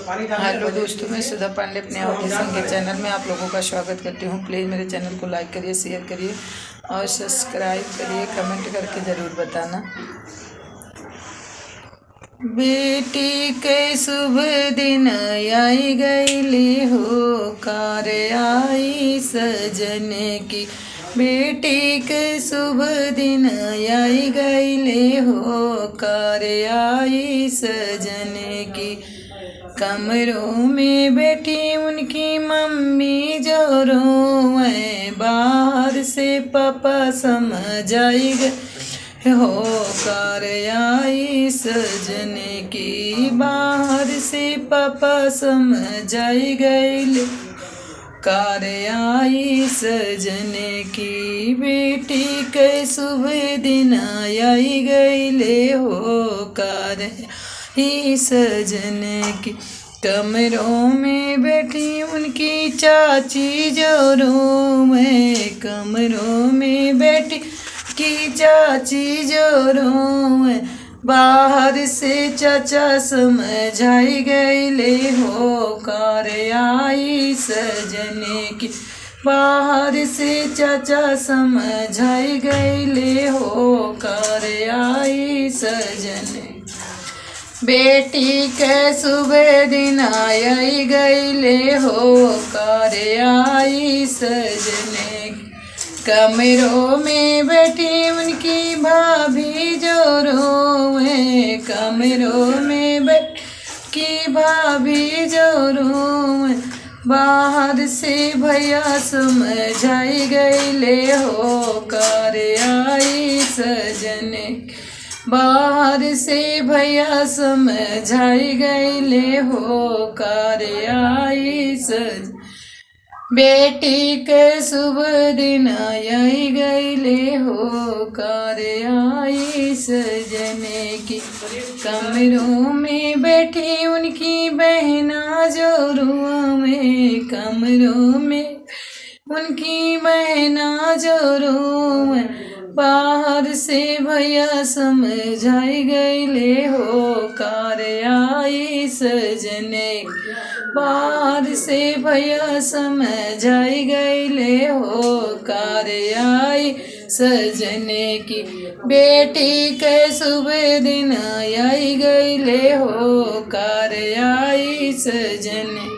Hello दोस्तों, मैं सुधा पांडे अपने अवधि संगीत चैनल में आप लोगों का स्वागत करती हूँ। प्लीज़ मेरे चैनल को लाइक करिए, शेयर करिए और सब्सक्राइब करिए। कमेंट करके ज़रूर बताना। बेटी के शुभ दिन आई गईली हो, कार आई सजन की। बेटी के शुभ दिन आई गईली हो, कार आई सजन की। कमरों में बैठी उनकी मम्मी जो रोए, बाहर से पापा समझ आएगा हो, कार आई सजन की। बाहर से पापा समझ आई गई, कार आई सजन की। बेटी के शुभ दिन आई गई हो, कार आई सजन की। कमरों में बैठी उनकी चाची जो रोए, कमरों में बैठी की चाची जो रोए, बाहर से चाचा समझ आई गईले हो, कार आई सजन की। बाहर से चाचा समझ आई गईले हो, कार आई सजन। बेटी के शुभ दिन आई गईले हो, कार आई सजन। कमरों में बैठी उनकी भाभी जो रोए, कमरों में बैठी भाभी जो रोए, बाहर से भैया समझ आई गईले हो, कार आई सजन। बाहर से भैया समझ आई गईले हो, कार आई सजन। बेटी के शुभ दिन आई गईले हो, कार आई सजन की। कमरों में बैठी उनकी बहना जो रोए, कमरों में उनकी बहना जो रोए, बाहर से भैया समझ आई गईले हो, कार आई सजन। बाहर से भैया समझ आई गईले हो, कार आई सजन की। बेटी के शुभ दिन आई गईले हो, कार आई सजन।